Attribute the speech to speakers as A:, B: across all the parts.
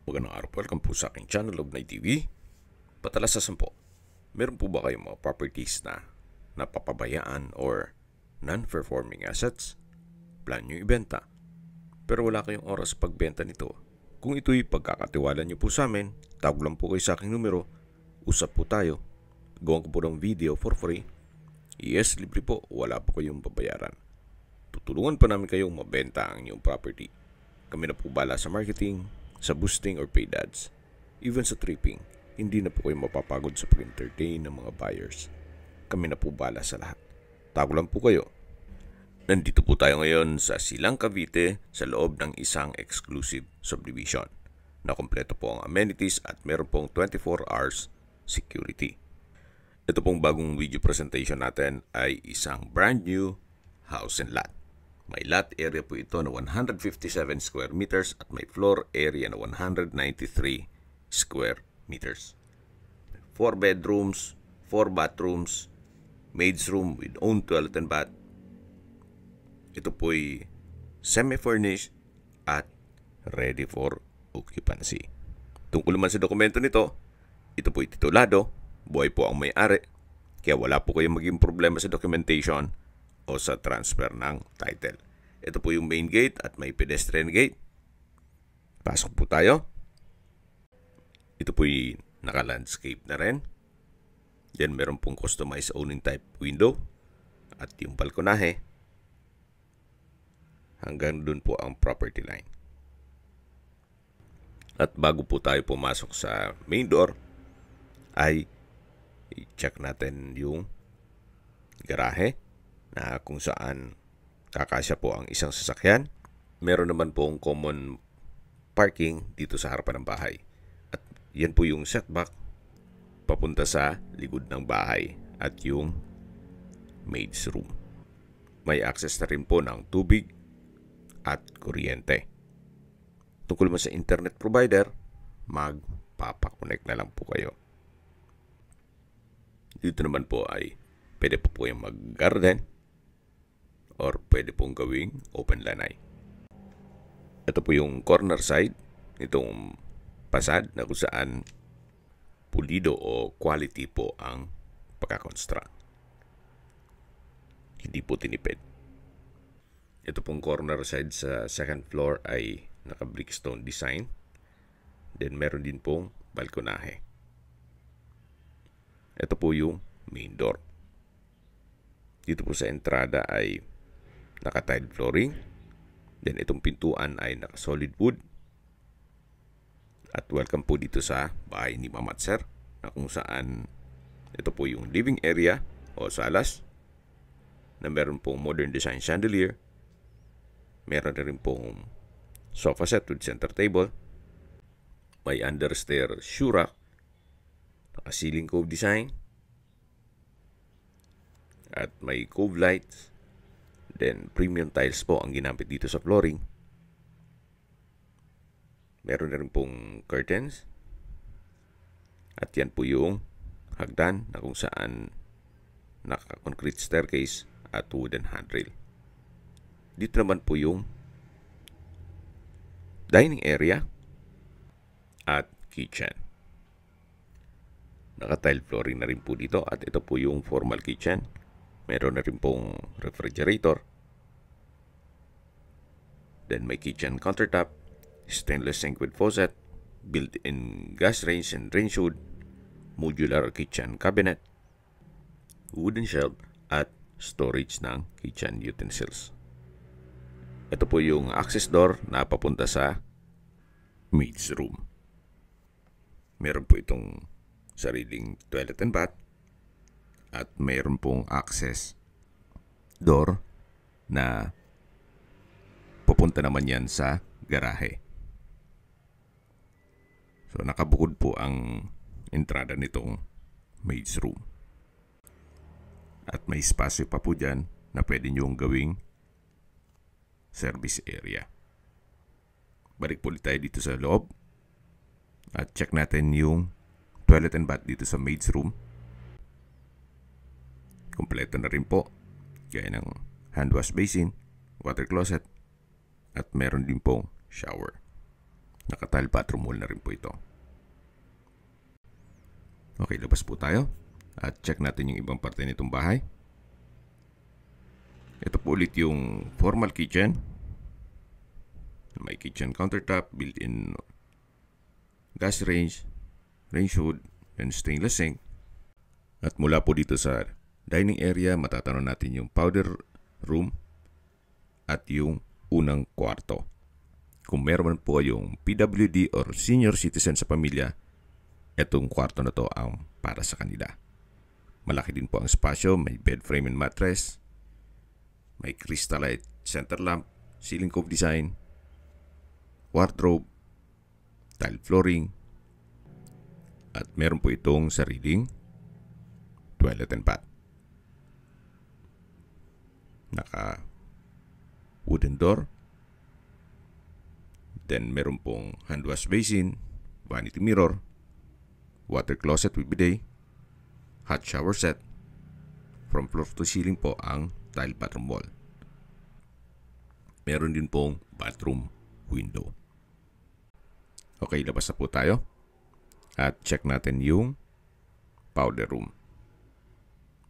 A: Magandang araw po. Welcome po sa aking channel, Lognay TV. Patalasasan po, meron po ba kayong mga properties na napapabayaan or non-performing assets? Plan nyo ibenta, pero wala kayong oras sa pagbenta nito. Kung ito'y pagkakatiwala nyo po sa amin, tawag lang po kayo sa aking numero, usap po tayo, gawan ko po ng video for free. Yes, libre po, wala po kayong babayaran. Tutulungan pa namin kayong mabenta ang inyong property. Kami na po bala sa marketing, sa boosting or paid ads, even sa tripping. Hindi na po kayo mapapagod sa pag-entertain ng mga buyers. Kami na po bala sa lahat. Tago lang po kayo. Nandito po tayo ngayon sa Silang Cavite sa loob ng isang exclusive subdivision na kompleto po ang amenities at meron pong 24 hours security. Ito pong bagong video presentation natin ay isang brand new house and lot. May lot area po ito na 157 square meters at may floor area na 193 square meters. 4 bedrooms, 4 bathrooms, maid's room with own toilet and bath. Ito po'y semi-furnished at ready for occupancy. Tungkol naman sa dokumento nito, ito po'y titulado, buhay po ang may-ari, kaya wala po kayong maging problema sa documentation o sa transfer ng title. Ito po yung main gate at may pedestrian gate. Pasok po tayo. Ito po yung naka-landscape na rin. Yan meron pong customized owning type window at yung balkonahe. Hanggang dun po ang property line. At bago po tayo pumasok sa main door, ay i-check natin yung garahe na kung saan kakasya po ang isang sasakyan. Meron naman pong common parking dito sa harapan ng bahay. At yan po yung setback papunta sa likod ng bahay at yung maid's room. May access na rin po ng tubig at kuryente. Tungkol mo sa internet provider, magpapakonect na lang po kayo. Dito naman po ay pwede po yung mag-garden or pwede pong gawing open lanai. Ito po yung corner side nitong pasad na kung saan pulido o quality po ang pagkakonstruct. Hindi po tinipid. Ito pong corner side sa second floor ay naka-brickstone design. Then meron din pong balkonahe. Ito po yung main door. Dito po sa entrada ay naka-tile flooring. Then itong pintuan ay naka-solid wood. At welcome po dito sa bahay ni Mama at Sir, na kung saan ito po yung living area o salas na meron pong modern design chandelier. Meron na rin pong sofa set with center table. May understair shoe rack. Naka-ceiling cove design. At may cove lights. Then premium tiles po ang ginamit dito sa flooring. Meron na rin pong curtains. At yan po yung hagdan na kung saan naka-concrete staircase at wooden handrail. Dito naman po yung dining area at kitchen. Naka-tile flooring na rin po dito at ito po yung formal kitchen. Meron na rin pong refrigerator. Then may kitchen countertop, stainless sink with faucet, built-in gas range and range hood, modular kitchen cabinet, wooden shelf, at storage ng kitchen utensils. Ito po yung access door na papunta sa maid's room. Meron po itong sariling toilet and bath at meron pong access door na pupunta naman yan sa garahe. So nakabukod po ang entrada nitong maid's room. At may spasyo pa po dyan na pwede nyong gawing service area. Balik po tayo dito sa loob at check natin yung toilet and bath dito sa maid's room. Kompleto na rin po, gaya ng hand wash basin, water closet, at meron din pong shower. Naka-tile bathroom wall na rin po ito. Okay, labas po tayo at check natin yung ibang parte nitong bahay. Ito po ulit yung formal kitchen. May kitchen countertop, built-in gas range, range hood, and stainless sink. At mula po dito sa dining area, matatanaw natin yung powder room at yung unang kwarto. Kung meron po yung PWD or senior citizen sa pamilya, etong kwarto na to ang para sa kanila. Malaki din po ang espasyo, may bed frame and mattress, may crystalite center lamp, ceiling cove design, wardrobe, tile flooring, at meron po itong sariling toilet and bath. Naka wooden door. Then meron pong hand wash basin, vanity mirror, water closet with bidet, hot shower set. From floor to ceiling po ang tile bathroom wall. Meron din pong bathroom window. Okay, labas na po tayo. At check natin yung powder room.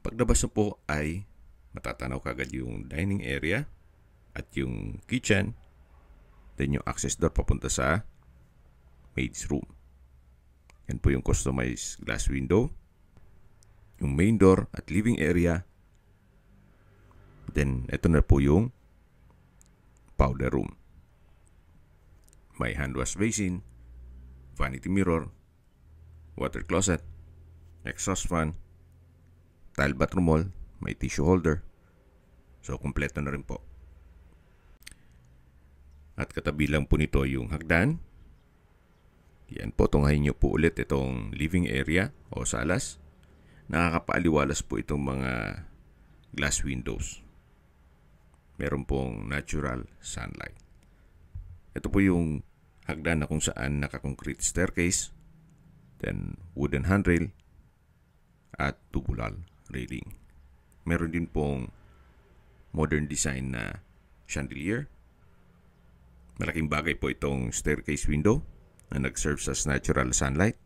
A: Paglabas na po ay matatanaw kagad yung dining area at yung kitchen. Then yung access door papunta sa maid's room. Yan po yung customized glass window. Yung main door at living area. Then ito na po yung powder room. May hand wash basin, vanity mirror, water closet, exhaust fan, tile bathroom wall, may tissue holder. So kumpleto na rin po. At katabi lang po nito yung hagdan. Yan po, tunghayin nyo po ulit itong living area o salas. Nakakapaaliwalas po itong mga glass windows. Meron pong natural sunlight. Ito po yung hagdan na kung saan naka-concrete staircase, then wooden handrail, at tubular railing. Meron din pong modern design na chandelier. Malaking bagay po itong staircase window na nag-serve as natural sunlight.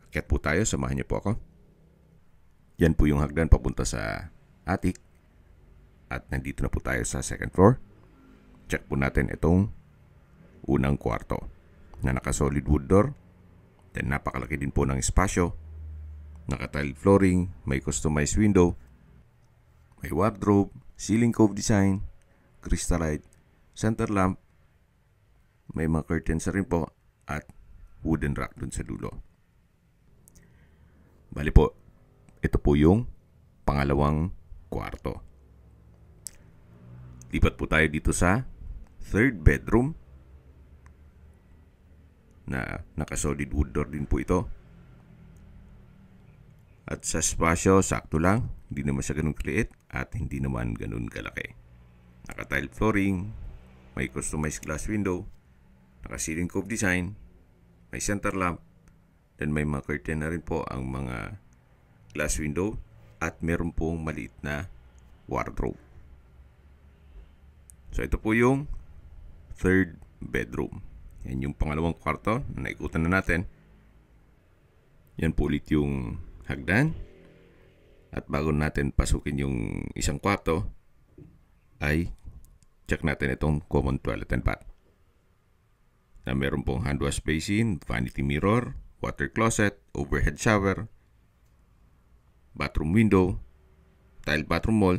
A: Akyat po tayo, samahan niyo po ako. Yan po yung hagdan papunta sa attic. At nandito na po tayo sa second floor. Check po natin itong unang kwarto na naka-solid wood door. Then napakalaki din po ng espasyo. Naka-tile flooring, may customized window, may wardrobe, ceiling cove design, crystalite, center lamp, may mga curtains rin po at wooden rack dun sa dulo. Bali po, ito po yung pangalawang kwarto. Lipat po tayo dito sa third bedroom na naka-solid wood door din po ito. At sa espasyo, sakto lang. Hindi naman siya ganun kaliit at hindi naman ganun kalaki. Naka-tile flooring, may customized glass window, naka-ceiling cove design, may center lamp, then may mga curtain na rin po ang mga glass window at meron pong maliit na wardrobe. So ito po yung third bedroom. Yan yung pangalawang kwarto na naikutan na natin. Yan po ulit yung hagdan. At bago natin pasukin yung isang kwarto, ay check natin itong common toilet and bath. Na meron pong hand wash basin, vanity mirror, water closet, overhead shower, bathroom window, tile bathroom wall.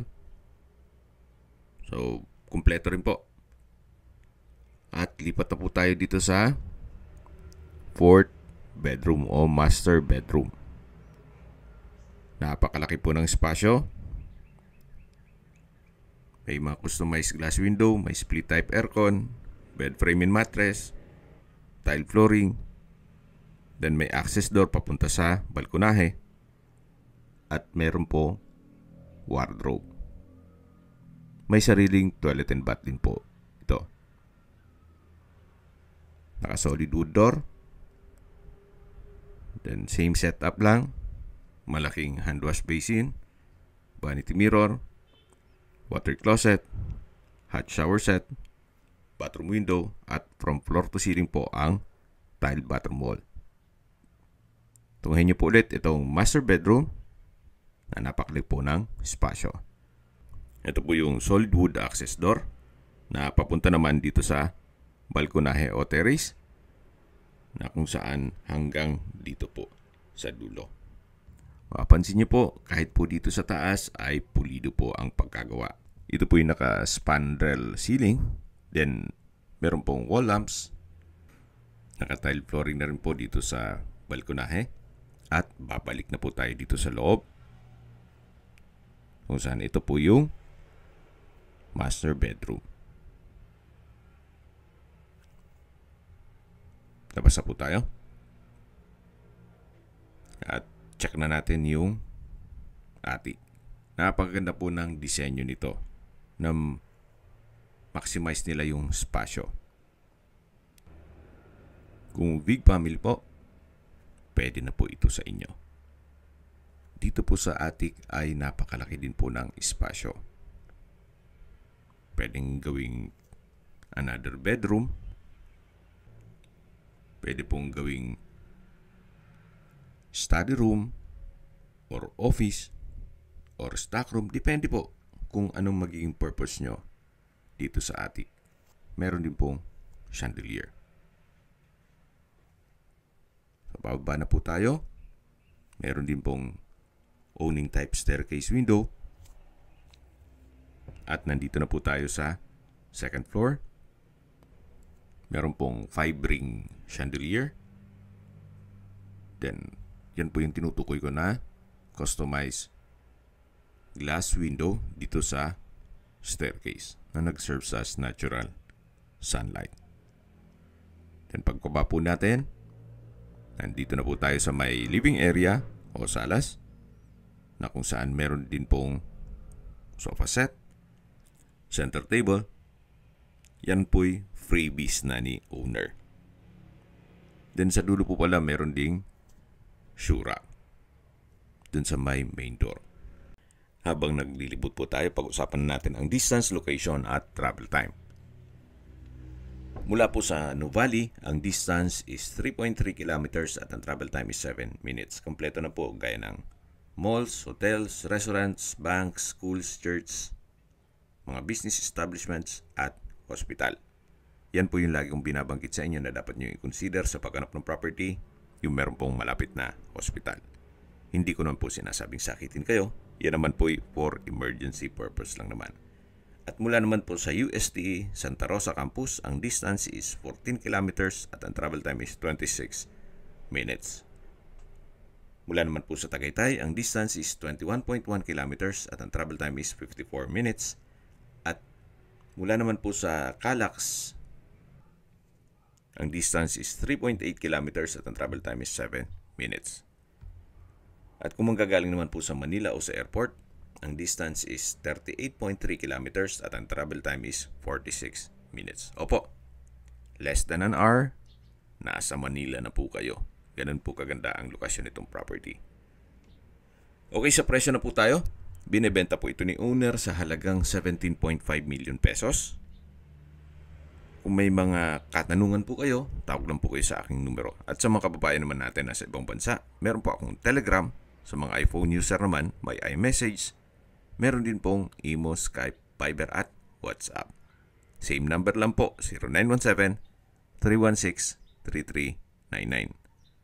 A: So kumpleto rin po. At lipat na po tayo dito sa fourth bedroom o master bedroom. Napakalaki po ng espasyo. May mga customized glass window, may split type aircon, bed frame and mattress, tile flooring, then may access door papunta sa balkonahe, at meron po wardrobe. May sariling toilet and bath din po ito. Naka-solid wood door. Then same setup lang. Malaking hand wash basin, vanity mirror, water closet, hot shower set, bathroom window at from floor to ceiling po ang tiled bathroom wall. Tunghayin niyo po ulit itong master bedroom na napakaliit po ng espasyo. Ito po yung solid wood access door na papunta naman dito sa balkonahe o terrace na kung saan hanggang dito po sa dulo. Mapapansin niyo po, kahit po dito sa taas ay pulido po ang pagkagawa. Ito po yung naka-spandrel ceiling, then meron pong wall lamps, naka-tile flooring na rin po dito sa balkonahe, at babalik na po tayo dito sa loob kung saan ito po yung master bedroom. Labas na po tayo. At check na natin yung attic. Napakaganda po ng disenyo nito na maximize nila yung spasyo. Kung big family po, pwede na po ito sa inyo. Dito po sa attic ay napakalaki din po ng espasyo. Pwedeng gawing another bedroom. Pwede pong gawing study room or office or stock room. Depende po kung anong magiging purpose nyo dito sa attic. Meron din pong chandelier. So, bababa na po tayo. Meron din pong owning type staircase window. At nandito na po tayo sa second floor. Meron pong 5-ring chandelier. Then, yan po yung tinutukoy ko na customized glass window dito sa staircase na nag-serve sa natural sunlight. Then, pagkaba po natin, nandito na po tayo sa may living area o salas na kung saan meron din pong sofa set, center table. Yan po'y freebies na ni owner. Then sa dulo po pala meron ding shoe rack dun sa may main door. Habang naglilibot po tayo, pag-usapan natin ang distance, location at travel time. Mula po sa Nuvali, ang distance is 3.3 kilometers at ang travel time is 7 minutes. Kompleto na po gaya ng malls, hotels, restaurants, banks, schools, church, mga business establishments at hospital. Yan po yung lagi kong binabanggit sa inyo na dapat nyo i-consider sa paghanap ng property, yung meron pong malapit na hospital. Hindi ko naman po sinasabing sakitin kayo. Yan naman po for emergency purpose lang naman. At mula naman po sa UST Santa Rosa Campus, ang distance is 14 kilometers at ang travel time is 26 minutes. Mula naman po sa Tagaytay, ang distance is 21.1 kilometers at ang travel time is 54 minutes. At mula naman po sa Calax, ang distance is 3.8 kilometers at ang travel time is 7 minutes. At kung manggagaling naman po sa Manila o sa airport, ang distance is 38.3 kilometers at ang travel time is 46 minutes. Opo, less than an hour, nasa Manila na po kayo. Ganun po kaganda ang lokasyon nitong property. Okay, sa presyo na po tayo. Binebenta po ito ni owner sa halagang 17.5 million pesos. Kung may mga katanungan po kayo, tawag lang po kayo sa aking numero. At sa mga kababayan naman natin na sa ibang bansa, meron po akong Telegram. Sa mga iPhone user naman, may iMessage. Meron din pong Imo, Skype, Viber at WhatsApp. Same number lang po, 0917-316-3399.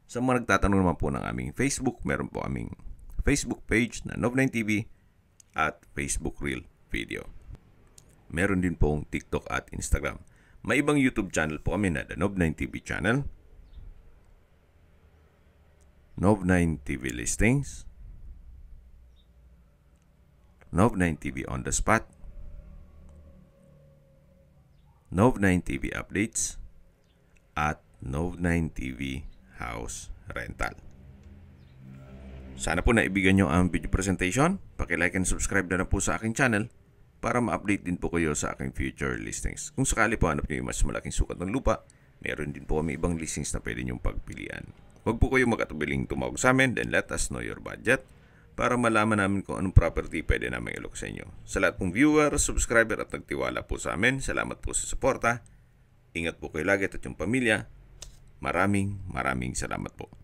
A: Sa mga nagtatanong naman po ng aming Facebook, meron po aming Facebook page na Nov9TV at Facebook Reel Video. Meron din pong TikTok at Instagram. May ibang YouTube channel po kami na The Nov9TV channel, Nov9TV Listings, Nov9TV On The Spot, Nov9TV Updates, at Nov9TV House Rental. Sana po naibigan nyo ang video presentation. Paki-like and subscribe na po sa aking channel para ma-update din po kayo sa aking future listings. Kung sakali po hanap nyo yung mas malaking sukat ng lupa, meron din po kami ibang listings na pwede nyong pagpilian. Huwag po kayo mag-atubiling tumawag sa amin, then let us know your budget para malaman namin kung anong property pwede namin ilok sa inyo. Sa lahat pong viewer, subscriber at nagtiwala po sa amin, salamat po sa suporta. Ingat po kayo lagi at yung pamilya. Maraming salamat po.